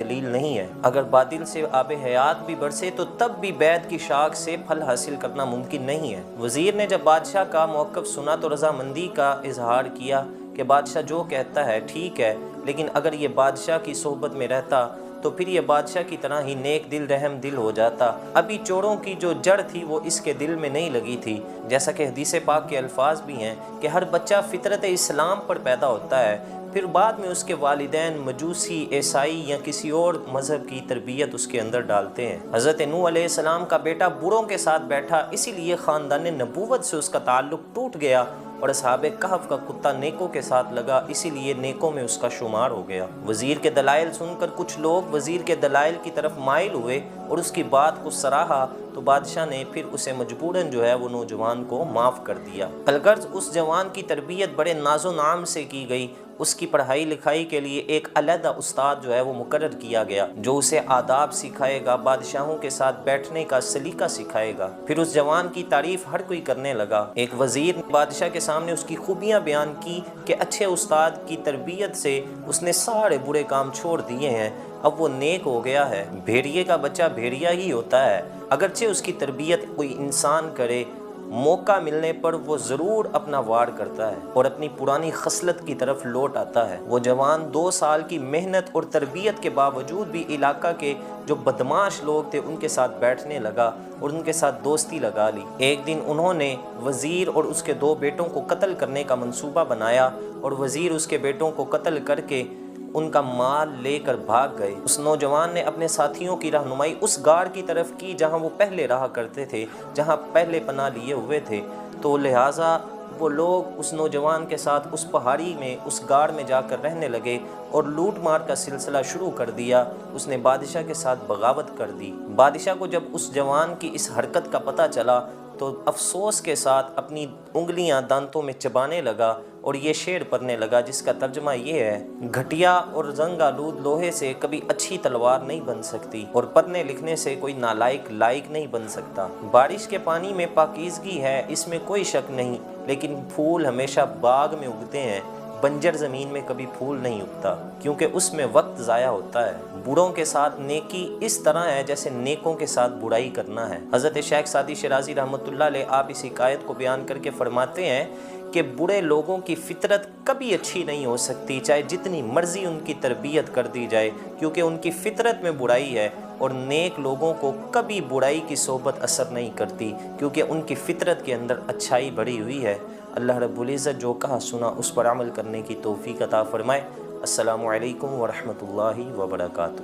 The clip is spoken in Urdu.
دلیل نہیں ہے۔ اگر باطل سے آب حیات بھی برسے تو تب بھی بیت کی شاخ سے پھل حاصل کرنا ممکن نہیں ہے۔ وزیر نے جب بادشاہ کا موقف سنا تو رضامندی کا اظہار کیا کہ بادشاہ جو کہتا ہے ٹھیک ہے، لیکن اگر یہ بادشاہ کی صحبت میں رہتا تو پھر یہ بادشاہ کی طرح ہی نیک دل رحم دل ہو جاتا۔ ابھی چوروں کی جو جڑ تھی وہ اس کے دل میں نہیں لگی تھی، جیسا کہ حدیث پاک کے الفاظ بھی ہیں کہ ہر بچہ فطرت اسلام پر پیدا ہوتا ہے، پھر بعد میں اس کے والدین مجوسی، عیسائی یا کسی اور مذہب کی تربیت اس کے اندر ڈالتے ہیں۔ حضرت نوح علیہ السلام کا بیٹا بڑوں کے ساتھ بیٹھا، اسی لیے خاندان نبوت سے اس کا تعلق ٹوٹ گیا، اور اصحاب کہف کا کتا نیکوں کے ساتھ لگا، اسی لیے نیکوں میں اس کا شمار ہو گیا۔ وزیر کے دلائل سن کر کچھ لوگ وزیر کے دلائل کی طرف مائل ہوئے اور اس کی بات کو سراہا، تو بادشاہ نے پھر اسے مجبوراً وہ نوجوان کو معاف کر دیا۔ الغرض اس جوان کی تربیت بڑے ناز و نعم سے کی گئی، اس کی پڑھائی لکھائی کے لیے ایک علیحدہ استاد وہ مقرر کیا گیا جو اسے آداب سکھائے گا، بادشاہوں کے ساتھ بیٹھنے کا سلیقہ سکھائے گا۔ پھر اس جوان کی تعریف ہر کوئی کرنے لگا۔ ایک وزیر نے بادشاہ کے سامنے اس کی خوبیاں بیان کی کہ اچھے استاد کی تربیت سے اس نے سارے برے کام چھوڑ دیے ہیں، اب وہ نیک ہو گیا ہے۔ بھیڑیے کا بچہ بھیڑیا ہی ہوتا ہے، اگرچہ اس کی تربیت کوئی انسان کرے، موقع ملنے پر وہ ضرور اپنا وار کرتا ہے اور اپنی پرانی خصلت کی طرف لوٹ آتا ہے۔ وہ جوان 2 سال کی محنت اور تربیت کے باوجود بھی علاقہ کے جو بدماش لوگ تھے ان کے ساتھ بیٹھنے لگا اور ان کے ساتھ دوستی لگا لی۔ ایک دن انہوں نے وزیر اور اس کے 2 بیٹوں کو قتل کرنے کا منصوبہ بنایا اور وزیر اس کے بیٹوں کو قتل کر کے ان کا مال لے کر بھاگ گئے۔ اس نوجوان نے اپنے ساتھیوں کی رہنمائی اس غار کی طرف کی جہاں وہ پہلے رہا کرتے تھے، جہاں پہلے پناہ لیے ہوئے تھے، تو لہٰذا وہ لوگ اس نوجوان کے ساتھ اس پہاڑی میں، اس غار میں جا کر رہنے لگے اور لوٹ مار کا سلسلہ شروع کر دیا۔ اس نے بادشاہ کے ساتھ بغاوت کر دی۔ بادشاہ کو جب اس جوان کی اس حرکت کا پتہ چلا تو افسوس کے ساتھ اپنی انگلیاں دانتوں میں چبانے لگا اور یہ شعر پڑھنے لگا جس کا ترجمہ یہ ہے: گھٹیا اور زنگ آلود لوہے سے کبھی اچھی تلوار نہیں بن سکتی، اور پڑھنے لکھنے سے کوئی نالائق لائق نہیں بن سکتا۔ بارش کے پانی میں پاکیزگی ہے، اس میں کوئی شک نہیں، لیکن پھول ہمیشہ باغ میں اگتے ہیں، بنجر زمین میں کبھی پھول نہیں اگتا، کیونکہ اس میں وقت ضائع ہوتا ہے۔ بروں کے ساتھ نیکی اس طرح ہے جیسے نیکوں کے ساتھ برائی کرنا ہے۔ حضرت شیخ سعدی شیرازی رحمۃ اللہ علیہ آپ اس حکایت کو بیان کر کے فرماتے ہیں کہ برے لوگوں کی فطرت کبھی اچھی نہیں ہو سکتی، چاہے جتنی مرضی ان کی تربیت کر دی جائے، کیونکہ ان کی فطرت میں برائی ہے، اور نیک لوگوں کو کبھی برائی کی صحبت اثر نہیں کرتی، کیونکہ ان کی فطرت کے اندر اچھائی بڑھی ہوئی ہے۔ اللہ رب العزت جو کہا سنا اس پر عمل کرنے کی توفیق عطا فرمائے۔ السلام علیکم ورحمۃ اللہ وبرکاتہ۔